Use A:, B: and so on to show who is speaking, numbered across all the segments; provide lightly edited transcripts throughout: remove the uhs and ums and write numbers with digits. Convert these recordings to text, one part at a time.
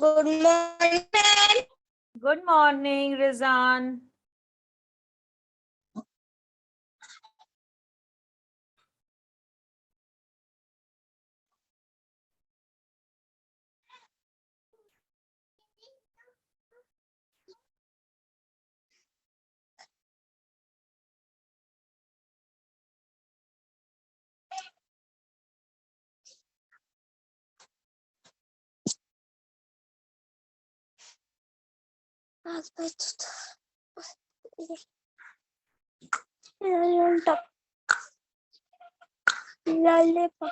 A: Good morning, ma'am.
B: Good morning, Rizan.
A: Lollipop.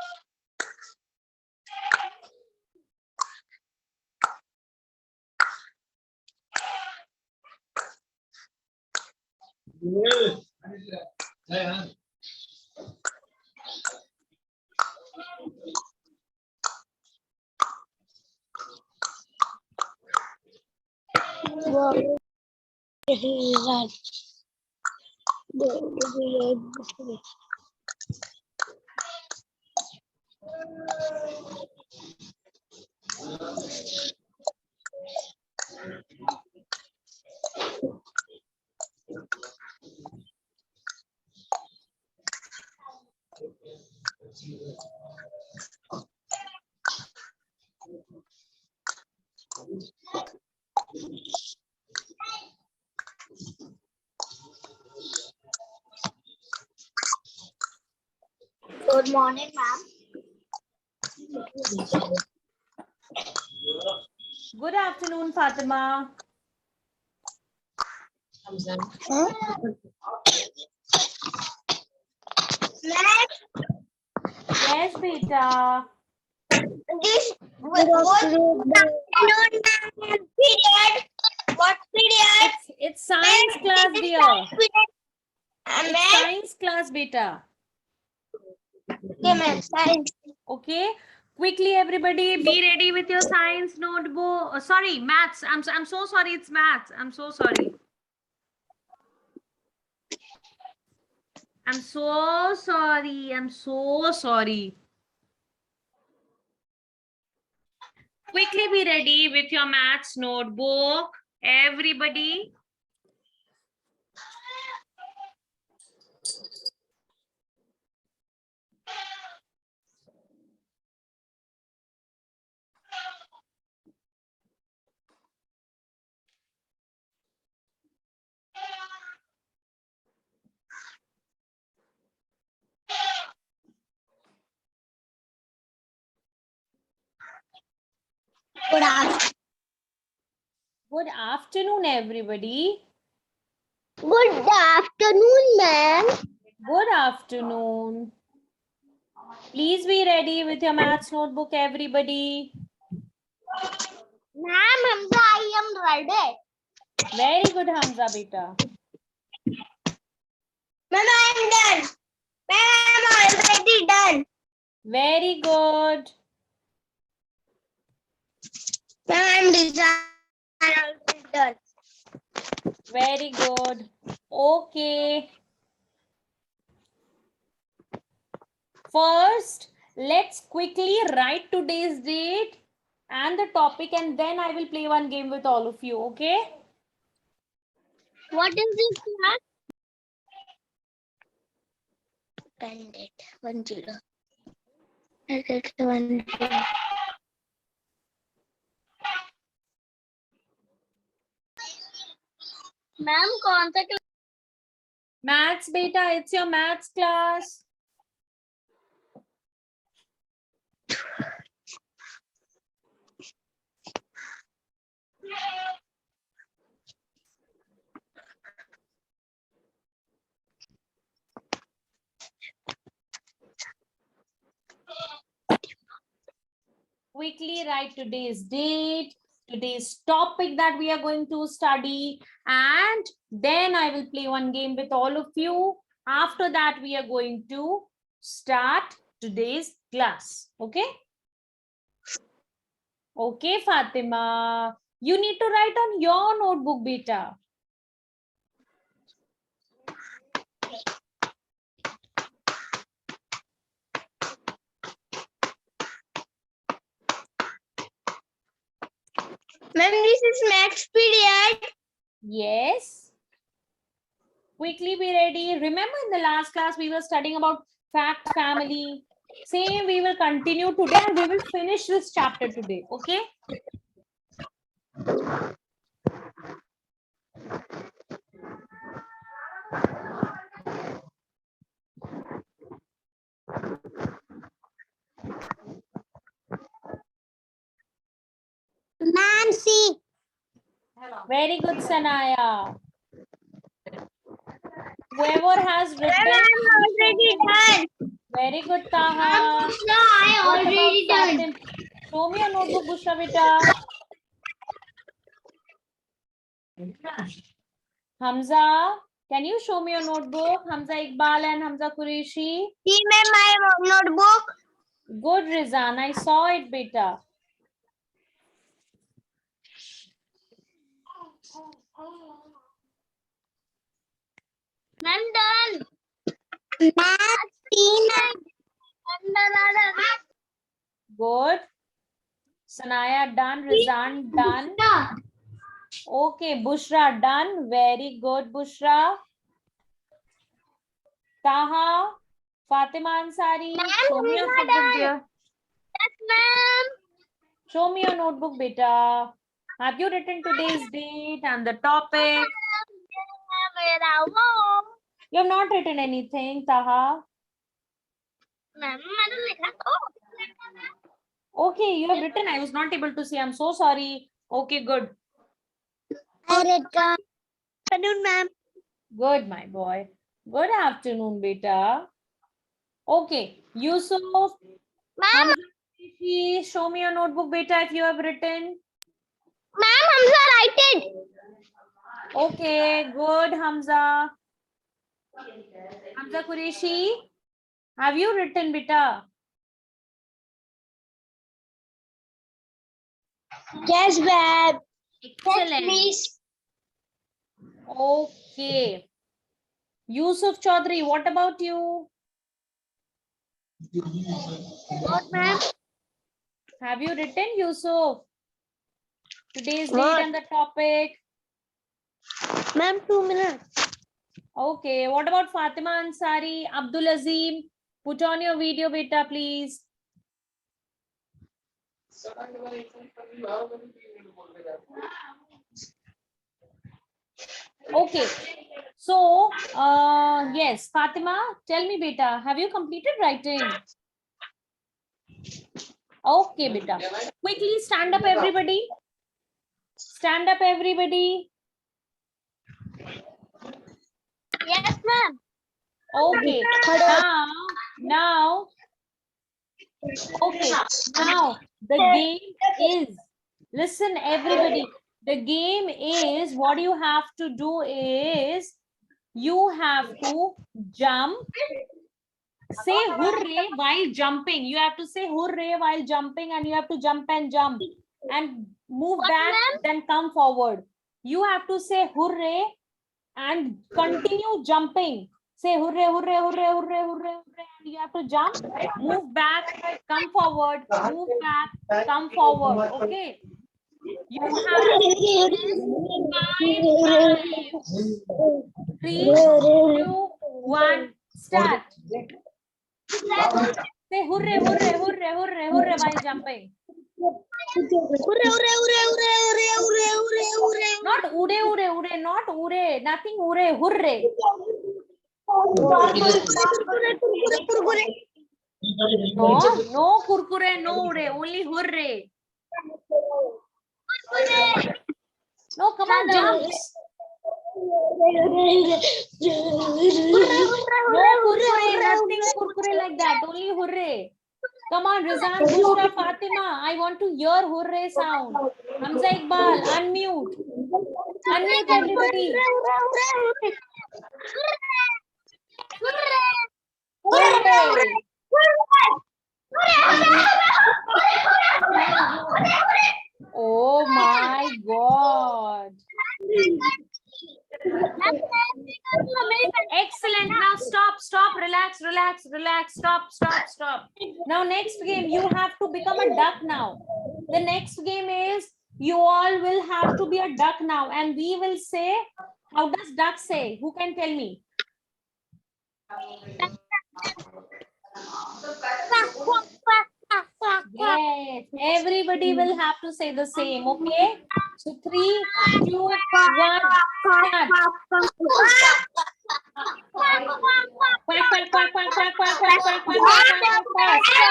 A: Good morning, ma'am.
B: Good afternoon, Fatima. Yes, beta.
A: This what afternoon, ma'am. Period. What period?
B: It's science class,
A: This is
B: dear.
A: science period.
B: It's
A: Ma'am.
B: science class, beta.
A: Okay, ma'am. Science.
B: Okay. Quickly, everybody, be ready with your science notebook. Sorry, maths. I'm so sorry. It's maths. I'm so sorry. I'm so sorry. I'm so sorry. Quickly be ready with your maths notebook. Everybody.
A: Good afternoon.
B: Good afternoon, everybody.
A: Good afternoon, ma'am.
B: Good afternoon. Please be ready with your maths notebook, everybody.
A: Ma'am, Hamza, I am ready.
B: Very good, Hamza, beta.
A: Ma'am, I am done. Ma'am, I am already done.
B: Very good.
A: Ma'am, I am already done.
B: Very good. Okay. First, let's quickly write today's date and the topic, and then I will play one game with all of you, okay?
A: What is this class? Pen date 10. Date 10. Ma'am कौन सा class?
B: Maths, beta, it's your maths class. Quickly write today's date, today's topic that we are going to study, and then I will play one game with all of you. After that, we are going to start today's class. Okay? Okay, Fatima. You need to write on your notebook, beta.
A: Ma'am, this is max period.
B: Yes. Quickly be ready. Remember in the last class we were studying about fact family. Same we will continue today and we will finish this chapter today. Okay.
A: Nancy.
B: Very good, Sanaya. Whoever has
A: Ma'am,
B: written.
A: I'm already done.
B: Very good, Taha.
A: No, I
B: What
A: already
B: about
A: done.
B: Fatim? Show me your notebook, Bushra beta. Hamza, can you show me your notebook? Hamza Iqbal and Hamza Qureshi.
A: See, ma'am, my notebook.
B: Good, Rizan. I saw it, beta.
A: I'm done.
B: Good. Sanaya done. Rizan done. Okay, Bushra done. Very good, Bushra. Taha, Fatima Ansari. Show me your notebook, dear.
A: Yes, ma'am.
B: Show me your notebook, beta. Have you written today's date and the topic? You have not written anything, Taha. Okay, you have written. I was not able to see. I'm so sorry. Okay, good.
A: Afternoon, ma'am.
B: Good, my boy. Good afternoon, beta. Okay, Yusuf,
A: Ma'am,
B: Hamza, show me your notebook, beta, if you have written.
A: ma'am, Hamza, write it.
B: Okay, good, Hamza. Hamza Qureshi, have you written, beta?
A: Yes, ma'am.
B: Excellent.
A: Please.
B: Okay. Yusuf Chaudhary, what about you?
A: What, ma'am?
B: Have you written, Yusuf? Today's date
A: What?
B: and the topic.
A: Ma'am, 2 minutes.
B: Okay, what about Fatima Ansari, Abdul Azim? Put on your video, beta, please. Okay, so yes, Fatima, tell me, beta, have you completed writing? Okay, beta. Quickly stand up, everybody. Stand up, everybody.
A: Yes, ma'am.
B: Okay, now, okay, now the game is, listen, everybody, the game is, what you have to do is, you have to jump, say hooray while jumping. You have to say hooray while jumping and you have to jump and move back, then come forward. You have to say hooray and continue jumping. Say hooray, hooray, hooray, hooray, hooray, hooray. And you have to jump, move back, come forward, move back, come forward. Okay. You have to do this 5 times. 3, 2, 1, start. Say hooray, hooray, hooray, hooray, hooray while jumping. Not ude, ude, ude, not ure, nothing ure, hooray. No kurkure, no ude, only hooray. No, come on, jump. No kurkure, nothing kurkure like that, only hooray. Come on, Rizan, Bushra, Fatima, I want to hear hooray sound. Hamza Iqbal, unmute. Unmute everybody. Hooray. Oh my God. Excellent. Now stop, relax, stop. Now next game, you have to become a duck now. The next game is You all will have to be a duck now, and we will say, how does duck say? Who can tell me? Yes, everybody will have to say the same, okay? So 3, 2, 1, start. Quack, quack, quack, quack, quack, quack, quack, quack, quack, quack, quack, quack, quack, quack, quack, quack, quack,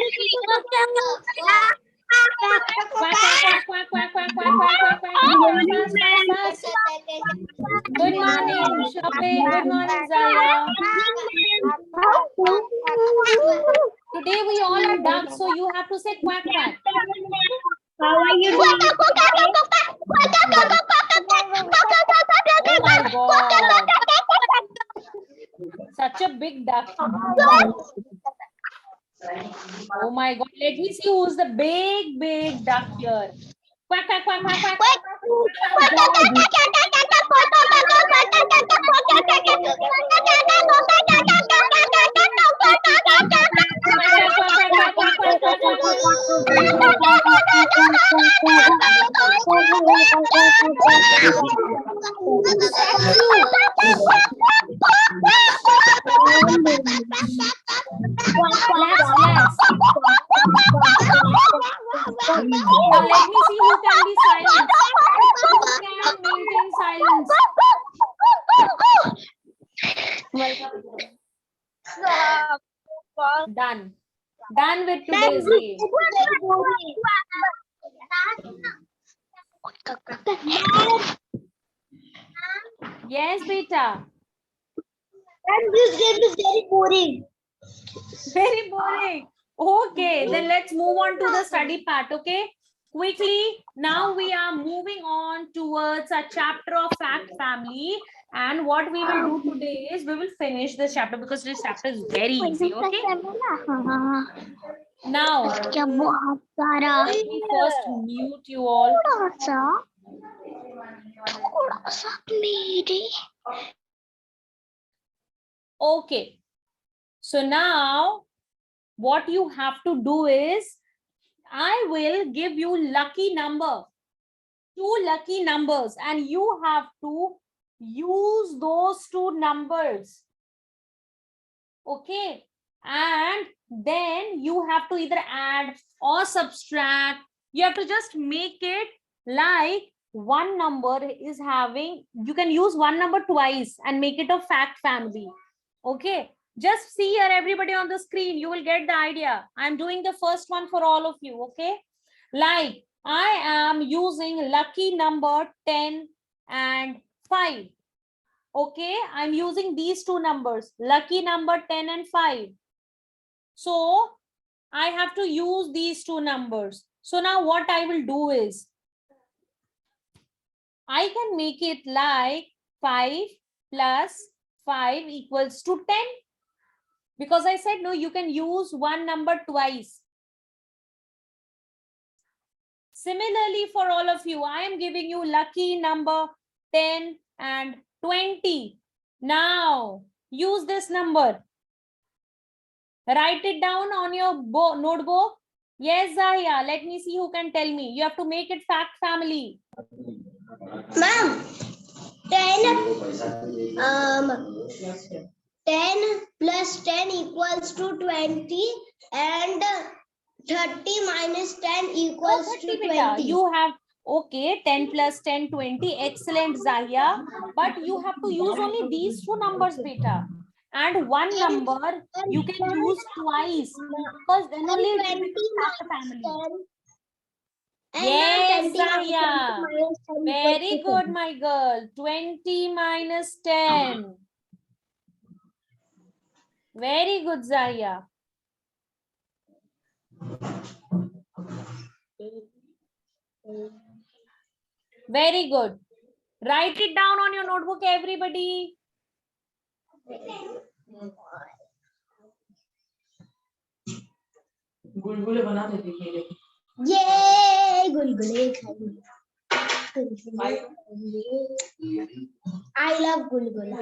B: quack, quack, quack, fast, fast, fast. Good morning, Shopping. Good morning, Zaya. Today we all are ducks, so you have to say quack, quack.
A: How are you doing?
B: Oh my God. Such a big duck. Oh my God. Let me see who's the big duck here. Quack, quack, quack, quack, quack. Relax. Now let me see who can be silent. Who can maintain silence? Done. Done with today's game. Yes, beta.
A: And this game is very boring.
B: Very boring. Okay, then let's move on to the study part, okay? Quickly, now we are moving on towards a chapter of fact family. And what we will do today is we will finish this chapter because this chapter is very easy, okay? Now, let me first mute you all. Okay. So now, what you have to do is, I will give you lucky number, 2 lucky numbers, and you have to use those 2 numbers. Okay. And then you have to either add or subtract. You have to just make it like one number is having, you can use one number twice and make it a fact family. Okay. Just see here, everybody on the screen, you will get the idea. I'm doing the first one for all of you. Okay. Like I am using lucky number 10 and 5. Okay, I'm using these 2 numbers, lucky number 10 and 5. So I have to use these 2 numbers. So now what I will do is, I can make it like 5 plus 5 equals to 10. Because I said, no, you can use one number twice. Similarly, for all of you, I am giving you lucky number 10 and 20. Now, use this number. Write it down on your notebook. Yes, Zahia, let me see who can tell me. You have to make it fact family.
A: Ma'am, 10 plus 10 equals to 20 and 30 minus 10 equals to 20.
B: You have, okay, 10 plus 10, 20. Excellent, Zahia. But you have to use only these 2 numbers, beta. And one number you can use twice because then only it will become fact family. Yes, Zahia. Very good, my girl. 20 minus 10. Very good, Zahia. Very good. Write it down on your notebook, everybody.
C: गुलगुले बनाते थे
A: ये गुलगुले I love gulgula.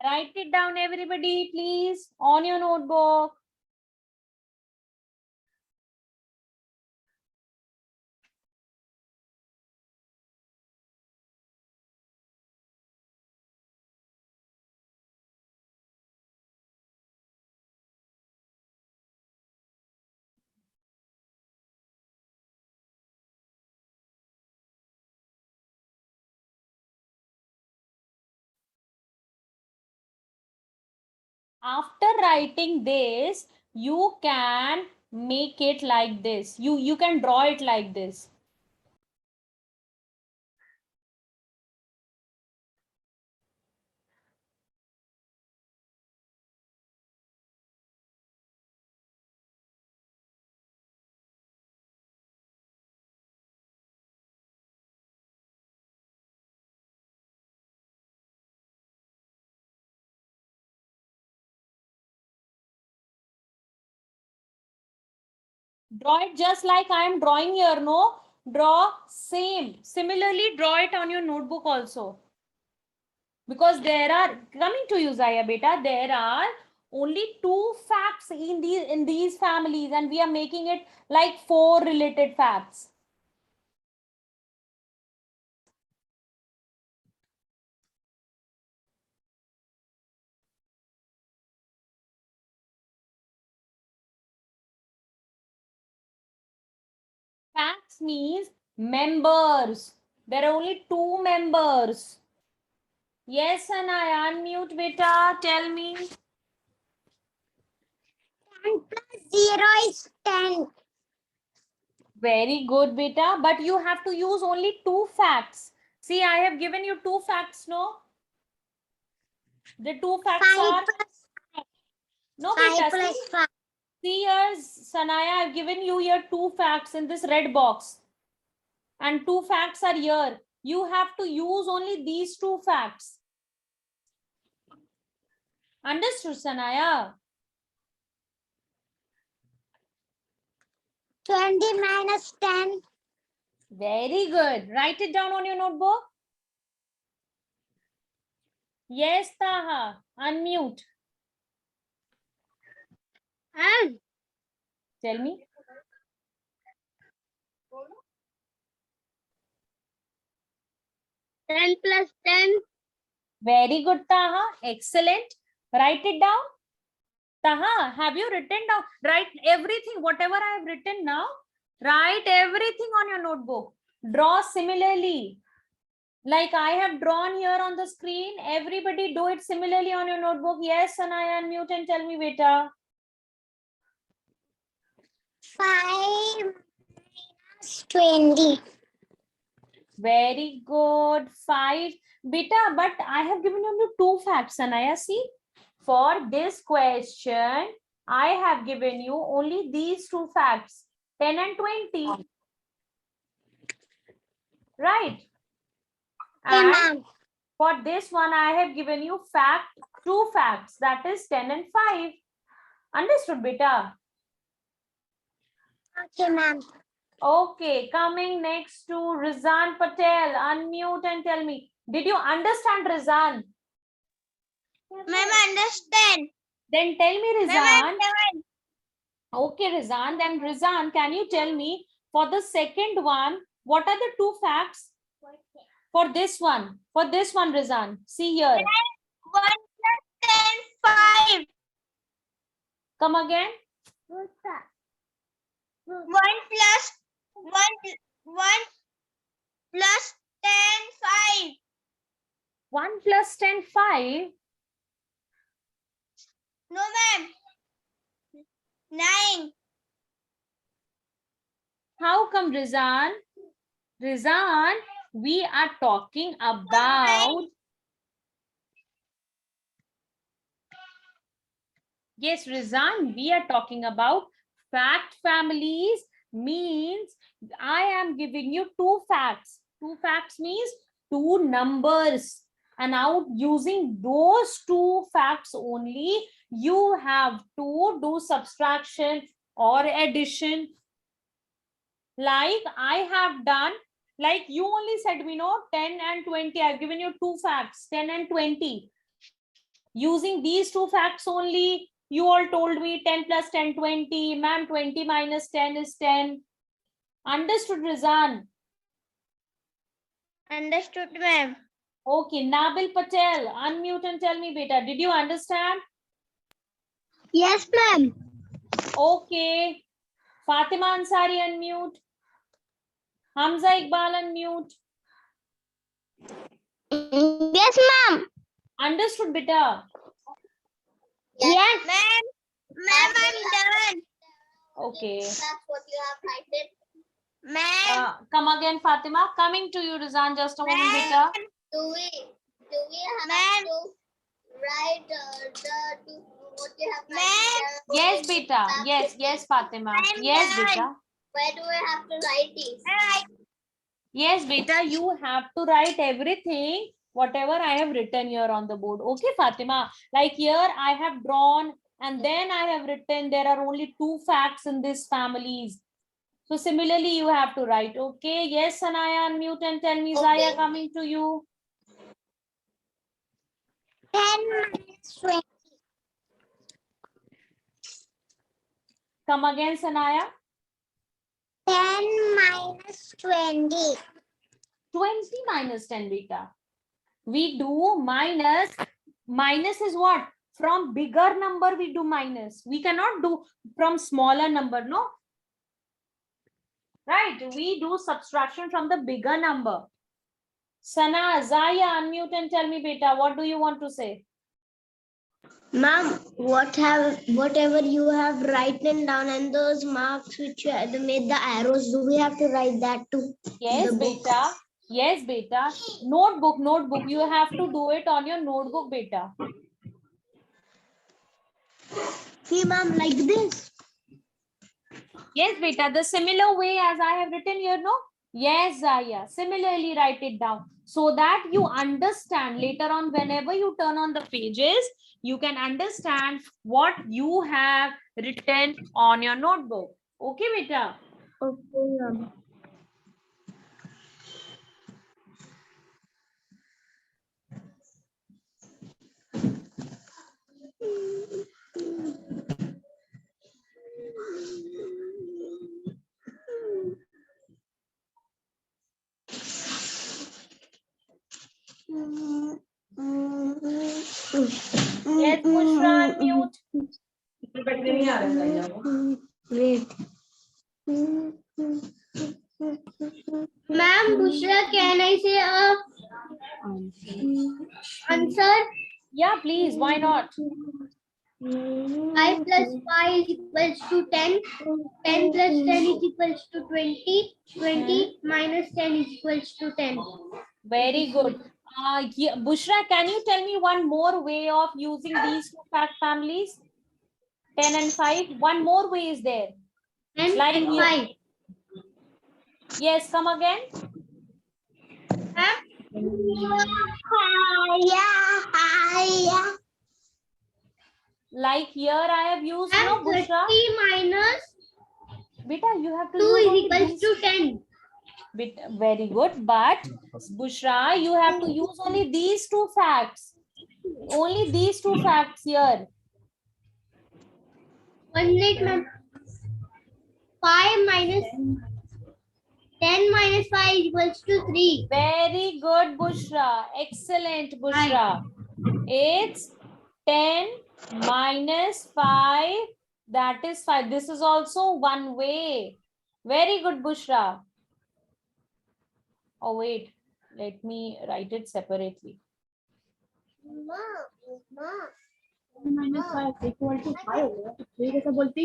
B: Write it down, everybody, please, on your notebook. After writing this, you can make it like this. You can draw it like this. Draw it just like I am drawing here, no? Draw same. Similarly, draw it on your notebook also. Because there are, coming to you, Zaya beta, there are only 2 facts in these families, and we are making it like 4 related facts. Facts means members. There are only 2 members. Yes, and I unmute beta. Tell me.
A: 10 plus 0 is 10.
B: Very good, beta. But you have to use only 2 facts. See, I have given you 2 facts, no? The 2 facts
A: 5
B: are
A: plus
B: no
A: 5
B: beta.
A: plus 5.
B: See here, Sanaya, I've given you here 2 facts in this red box. And 2 facts are here. You have to use only these 2 facts. Understood, Sanaya?
A: 20 minus 10.
B: Very good. Write it down on your notebook. Yes, Taha. Unmute.
A: And
B: Tell me.
A: 10 plus 10.
B: Very good, Taha. Excellent. Write it down. Taha, have you written down? Write everything, whatever I have written now. Write everything on your notebook. Draw similarly. Like I have drawn here on the screen. Everybody do it similarly on your notebook. Yes, Sanaya, unmute and tell me, beta.
A: 5 minus 20.
B: Very good. 5. Beta, but I have given you 2 facts, Sanaya. See, for this question, I have given you only these 2 facts, 10 and 20. Right?
A: Okay,
B: And
A: ma'am.
B: for this one, I have given you 2 facts, that is 10 and 5. Understood, beta?
A: Okay, ma'am.
B: Okay, coming next to Rizan Patel. Unmute and tell me. Did you understand, Rizan?
A: Ma'am, understand.
B: Then tell me, Rizan.
A: Ma'am,
B: Okay, Rizan. Then Rizan, can you tell me for the second one, what are the 2 facts? For this one, Rizan. See here.
A: 1 plus 10, 5.
B: Come again.
A: 1 plus 1 plus 10, 5.
B: 1 plus 10, 5.
A: No, ma'am. 9.
B: How come, Rizan? Rizan, we are talking about... Yes, Rizan, we are talking about fact families. Means I am giving you 2 facts. 2 facts means 2 numbers. And now using those 2 facts only, you have to do subtraction or addition. Like I have done, like you only said, 10 and 20. I've given you 2 facts, 10 and 20. Using these two facts only, you all told me 10 plus 10, 20. Ma'am, 20 minus 10 is 10. Understood, Rizan?
A: Understood, ma'am.
B: Okay, Nabil Patel, unmute and tell me, beta, did you understand?
A: Yes, ma'am.
B: Okay. Fatima Ansari, unmute. Hamza Iqbal, unmute.
A: Yes, ma'am.
B: Understood, beta?
A: Yes, ma'am. Ma'am, I'm done.
B: Okay.
A: That's what you have written. Ma'am,
B: Come again, Fatima. Coming to you, Rizan, just a moment, beta.
A: do we have to write what you have written?
B: Yes, beta. Yes, Fatima. Yes, beta.
A: Where do we have to write this?
B: Yes, beta, you have to write everything, whatever I have written here on the board. Okay, Fatima. Like here, I have drawn and then I have written there are only two facts in this families. So similarly, you have to write. Okay. Yes, Sanaya, unmute and tell me, Zaya,
A: Okay.
B: coming to you.
A: 10 minus 20.
B: Come again, Sanaya.
A: 10 minus 20.
B: 20 minus 10, beta. We do minus. Minus is what? From bigger number, we do minus. We cannot do from smaller number, no? Right? We do subtraction from the bigger number. Sana, Zaya, unmute and tell me, beta, what do you want to say?
A: Ma'am, whatever you have written down and those marks which you had made the arrows, do we have to write that too?
B: Yes,
A: The book.
B: beta. Yes, beta. Notebook. You have to do it on your notebook, beta.
A: See, ma'am, like this.
B: Yes, beta. The similar way as I have written here, no? Yes, Zaya. Similarly, write it down so that you understand later on whenever you turn on the pages, you can understand what you have written on your notebook. Okay, beta?
A: Okay, ma'am.
B: Yes, Bushra, unmute.
C: नहीं आ रहा है वो।
A: Wait. Ma'am, Bushra, can I say a answer?
B: Yeah, please. Why not?
A: I plus 5 is equals to 10. 10 plus 10 is equals to 20. 20 minus 10 is equals to 10.
B: Very good. Yeah, Bushra, can you tell me one more way of using these two fact families? 10 and 5. One more way is there.
A: 10
B: Like
A: and
B: you-
A: 5.
B: Yes, come again.
A: Yeah.
B: Like here I have used no
A: And
B: Bushra.
A: 30 minus
B: Beta, you have to
A: 2
B: use
A: is
B: only
A: equals
B: these.
A: to 10.
B: Very good. But Bushra, you have to use only these two facts. Only these two facts here.
A: 1 minute, ma'am. 5 minus 10 minus 5 is equals to 3.
B: Very good, Bushra. Excellent, Bushra. It's 10 minus 5. That is 5. This is also one way. Very good, Bushra. Oh, wait. Let me write it separately.
A: minus 5 equal to 5 ये कैसा बोलती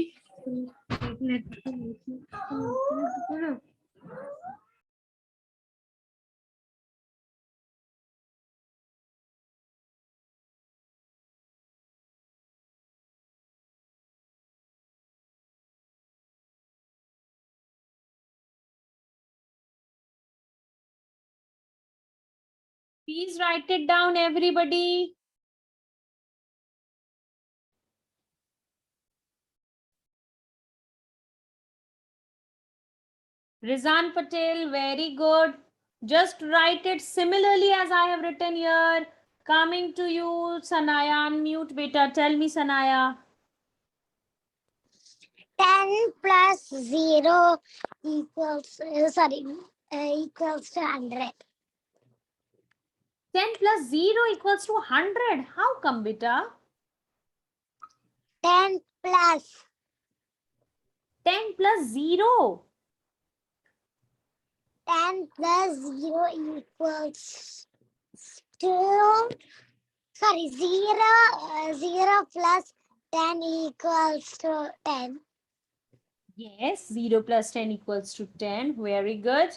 B: Please write it down, everybody. Rizan Patel, very good. Just write it similarly as I have written here. Coming to you, Sanaya, unmute beta. Tell me, Sanaya.
A: 10 plus 0 equals, equals to 100.
B: 10 plus 0 equals to 100. How come, beta?
A: 10 plus
B: 10 plus 0.
A: 10 plus 0 equals to, 0 plus 10 equals to 10.
B: Yes, 0 plus 10 equals to 10. Very good.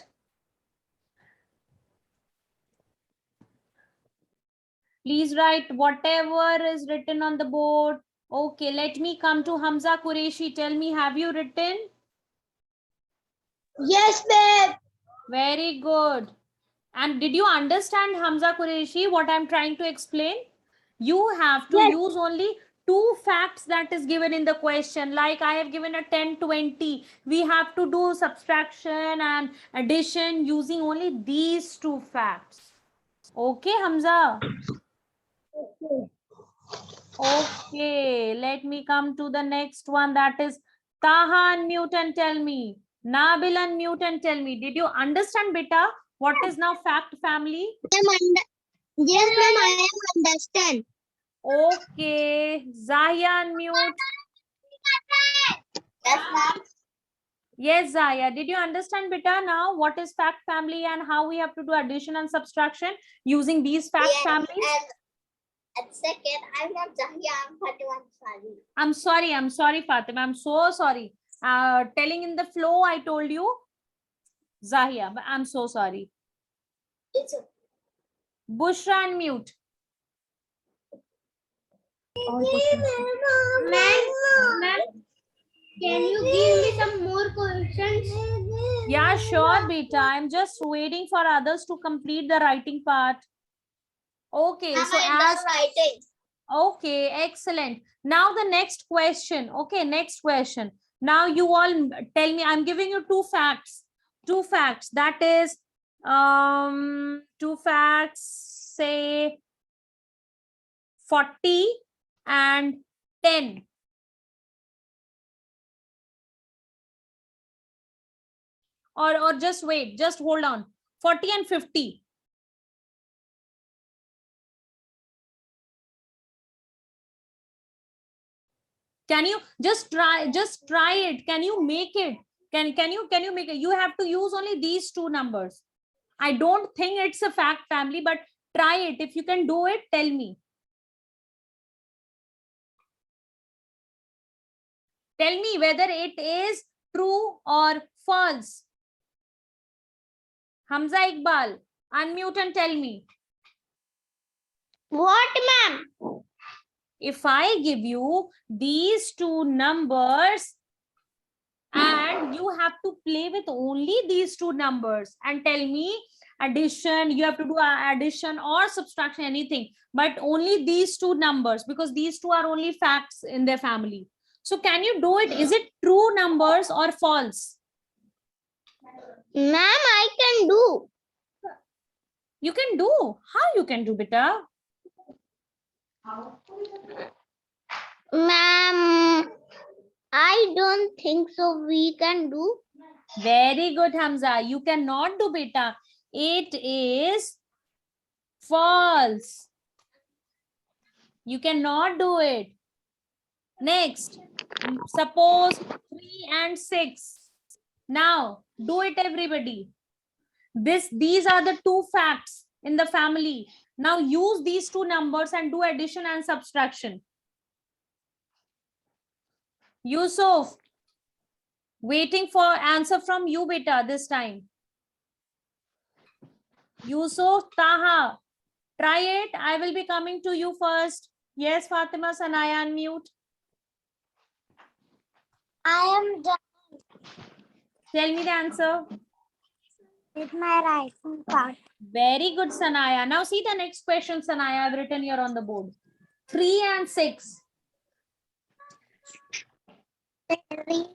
B: Please write whatever is written on the board. Okay, let me come to Hamza Qureshi. Tell me, have you written?
A: Yes, babe.
B: Very good. And did you understand, Hamza Qureshi, what I'm trying to explain? You have to
A: Yes.
B: use only two facts that is given in the question. Like I have given a 10, 20. We have to do subtraction and addition using only these two facts. Okay, Hamza? Okay, let me come to the next one. That is Taha, unmute and tell me. Nabil, unmute and tell me. Did you understand, beta? What is now fact family?
A: Yes, ma'am, I understand.
B: Okay, Zaya, unmute.
A: Yes, ma'am.
B: Yes, Zaya. Did you understand, beta, now what is fact family and how we have to do addition and subtraction using these fact families?
A: And second, I'm not Zahia, I'm Fatima Ansari.
B: I'm sorry, Fatima. I'm so sorry. Telling in the flow, I told you, Zahia, but I'm so sorry.
A: It's okay.
B: Bushra, unmute.
A: Ma'am, can you give me some more questions?
B: Yeah, sure, beta. I'm just waiting for others to complete the writing part. Okay, so as
A: writing.
B: okay, excellent. Now the next question. Okay, next question. Now you all tell me. I'm giving you two facts. Two facts. That is, two facts. Say 40 and 10. Or just wait. Just hold on. 40 and 50. Can you just try it? Can you make it? Can you make it? You have to use only these two numbers. I don't think it's a fact family, but try it. If you can do it, tell me. Tell me whether it is true or false. Hamza Iqbal, unmute and tell me.
A: What, ma'am?
B: If I give you these two numbers and you have to play with only these two numbers and tell me addition, you have to do addition or subtraction, anything, but only these two numbers, because these two are only facts in their family. So can you do it? Is it true numbers or false?
A: Ma'am, I can do.
B: You can do. How you can do, beta?
A: Ma'am, I don't think so we can do.
B: Very good, Hamza. You cannot do, beta. It is false. You cannot do it. Next, suppose 3 and 6. Now, do it, everybody. These are the two facts in the family. Now, use these two numbers and do addition and subtraction. Yusuf, waiting for answer from you, beta, this time. Yusuf, Taha, try it. I will be coming to you first. Yes, Fatima, Sanaya, unmute.
A: I am done
B: Tell me the answer.
A: with my writing part.
B: Very good, Sanaya. Now see the next question, Sanaya. I've written here on the board. 3 and 6.
A: 3.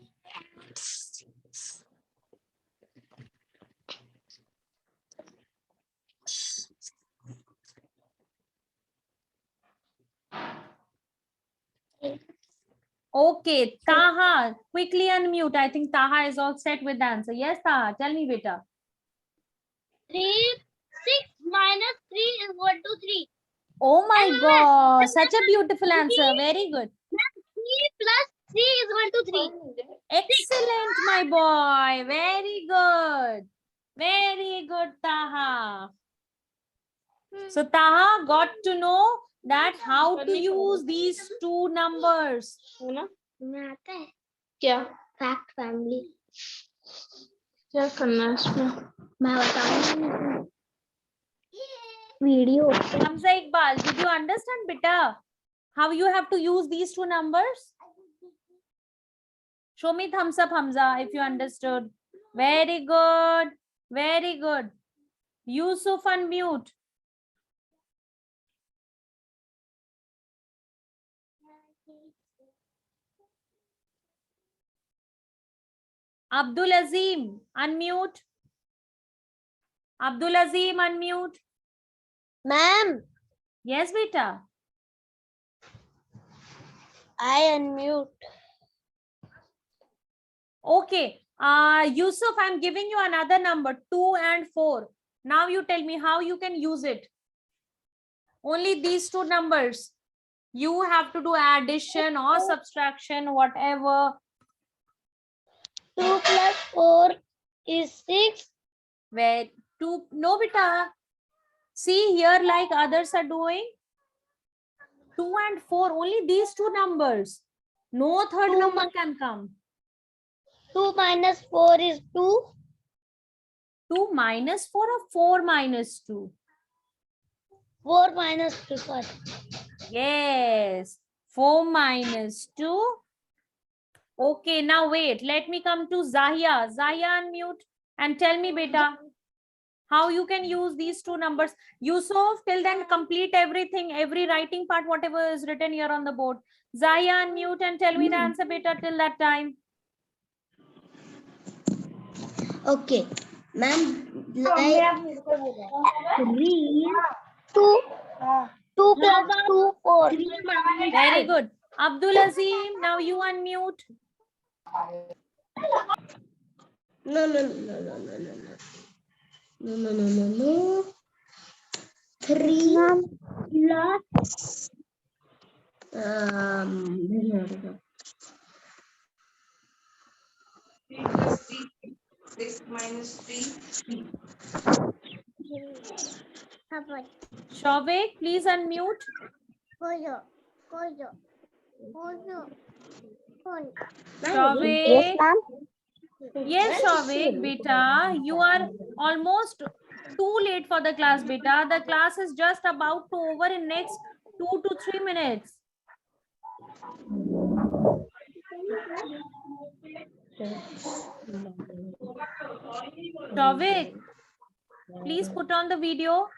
B: Okay, Taha, quickly unmute. I think Taha is all set with the answer. Yes, Taha, tell me, beta.
A: 3, 6 minus 3 is equal to 3.
B: Oh my
A: And
B: God, such a beautiful answer. Very good.
A: 3 plus 3 is equal to 3.
B: Excellent, my boy. Very good. Very good, Taha. So Taha got to know that how to use these two numbers.
C: है ना?
A: तुम्हें आता है
C: क्या
A: fact family
C: क्या करना है इसमें?
A: मैं बताऊंगी video
B: Hamza Iqbal, did you understand, beta, how you have to use these two numbers? Show me thumbs up, Hamza, if you understood. Very good. Very good. Yusuf, unmute. Abdul Azim, unmute. Abdul Azim, unmute.
A: Ma'am
B: Yes, beta.
A: I unmute
B: Okay. Yusuf, I'm giving you another number, 2 and 4. Now you tell me how you can use it. Only these two numbers. You have to do addition or subtraction, whatever.
A: 2 plus 4 is 6.
B: Where 2, no beta. See here, like others are doing. 2 and 4, only these two numbers. No third
A: Two
B: number can come.
A: 2 minus 4 is 2.
B: 2 minus 4 or 4 minus 2?
A: 4 minus 2, sorry.
B: Yes. 4 minus 2. Okay, now wait. Let me come to Zahia. Zahia, unmute and tell me, beta, how you can use these two numbers. Yusuf, till then complete everything, every writing part, whatever is written here on the board. Zahia, unmute and tell me the answer, beta, till that time.
A: Okay, ma'am, like 3, 2 plus 2, 4.
B: Very good. Abdul Azim, now you unmute.
A: No. 3 plus
C: 6 minus 3.
B: Shavik, please unmute. Shavik.
A: ma'am.
B: Yes, Shavik, beta, you are almost too late for the class, beta. The class is just about to over in next 2 to 3 minutes. Shavik, please put on the video.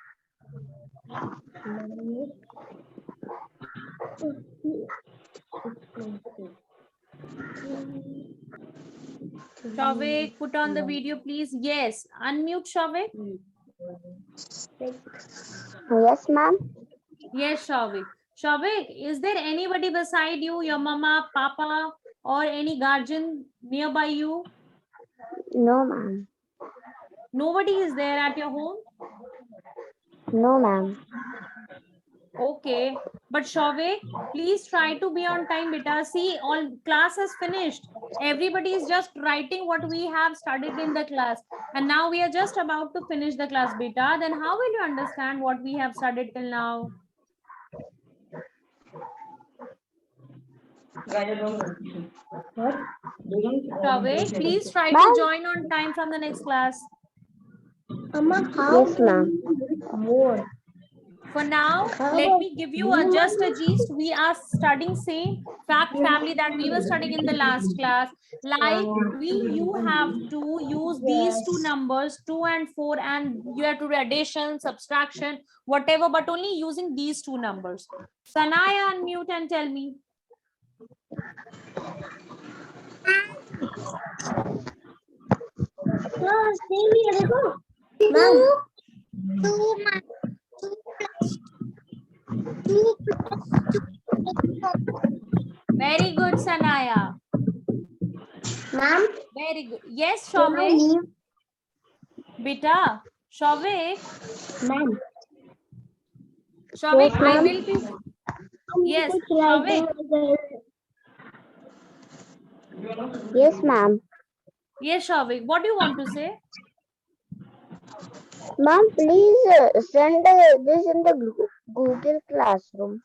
B: Shavik, put on the video, please. Yes, unmute Shavik.
A: Yes, ma'am.
B: Yes, Shavik. Shavik, is there anybody beside you, your mama, papa, or any guardian nearby you?
A: No, ma'am.
B: Nobody is there at your home?
A: No, ma'am.
B: Okay. But Shavik, please try to be on time, beta. See, all class has finished. Everybody is just writing what we have studied in the class. And now we are just about to finish the class, beta. Then how will you understand what we have studied till now? Shavik, please try to join on time from the next class.
A: Yes, ma'am.
B: For now, let me give you just a gist. We are studying same fact family that we were studying in the last class. Like you have to use these two numbers, 2 and 4, and you have to do addition, subtraction, whatever, but only using these two numbers. Sanaya, unmute and tell me.
A: Ma'am. 2 plus 2 plus 2.
B: Very good, Sanaya.
A: Ma'am,
B: Very good. Yes,
A: can I
B: Shavik.
A: leave?
B: Beta, Shavik.
A: Ma'am.
B: Shavik, I
A: ma'am.
B: will be. Yes,
A: कुछ writing
B: Shavik.
A: Yes, ma'am.
B: Yes, Shavik. What do you want to say?
A: Ma'am, please send this in the Google Classroom.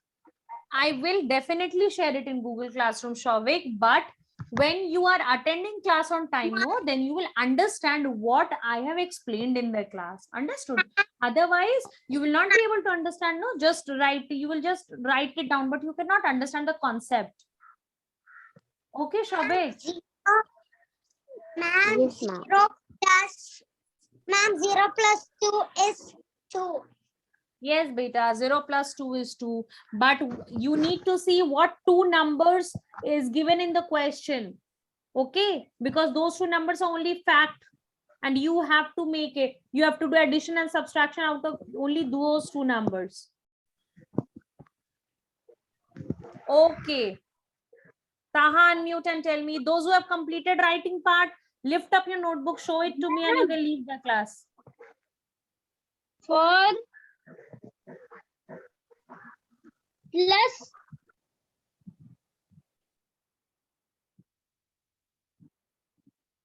B: I will definitely share it in Google Classroom, Shavik. But when you are attending class on time, no, then you will understand what I have explained in the class. Understood? Otherwise, you will not be able to understand. No, just write. You will just write it down, but you cannot understand the concept. Okay, Shavik.
A: Ma'am, yes, ma'am. 0 plus 2 is 2.
B: Yes, beta, 0 plus 2 is 2. But you need to see what two numbers is given in the question. Okay, because those two numbers are only fact. And you have to make it. You have to do addition and subtraction out of only those two numbers. Okay. Taha, unmute and tell me. Those who have completed writing part, lift up your notebook, show it to me, and you can leave the class.
A: 4 plus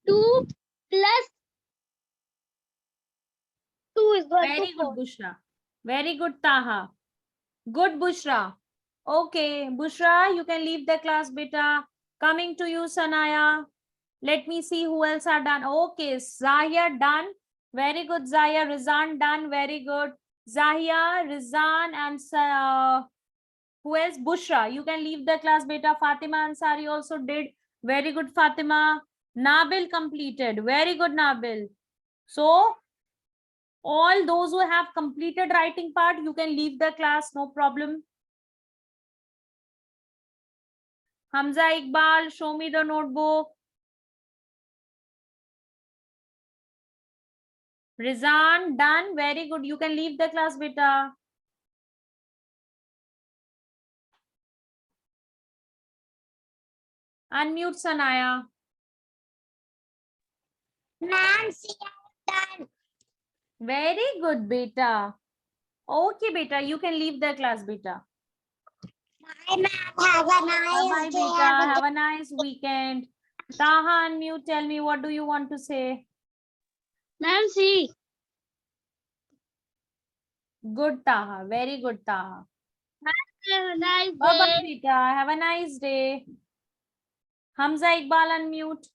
A: 2 plus 2 is equal to
B: Very good,
A: 4.
B: Bushra. Very good, Taha. Good, Bushra. Okay, Bushra, you can leave the class, beta. Coming to you, Sanaya. Let me see who else are done. Okay, Zahia done. Very good, Zahia. Rizan done. Very good. Zahia, Rizan, and who else? Bushra. You can leave the class, beta. Fatima Ansari also did. Very good, Fatima. Nabil completed. Very good, Nabil. So, all those who have completed writing part, you can leave the class, no problem. Hamza Iqbal, show me the notebook. Rizan, done. Very good. You can leave the class, beta. Unmute, Sanaya.
A: Ma'am, she has done.
B: Very good, beta. Okay, beta. You can leave the class, beta.
A: Bye, ma'am. Have a nice
B: Bye-bye,
A: day.
B: beta. Have a nice weekend. Taha, unmute. Tell me, what do you want to say?
A: Ma'am, see.
B: Good, Taha. Very good, Taha.
A: Have a nice
B: Bye-bye,
A: day.
B: beta. Have a nice day. Hamza Iqbal, unmute.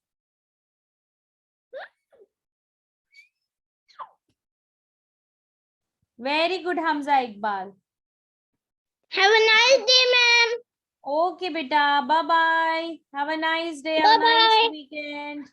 B: Very good, Hamza Iqbal.
A: Have a nice day, ma'am.
B: Okay, beta. Bye-bye. Have a nice day. Have a nice weekend.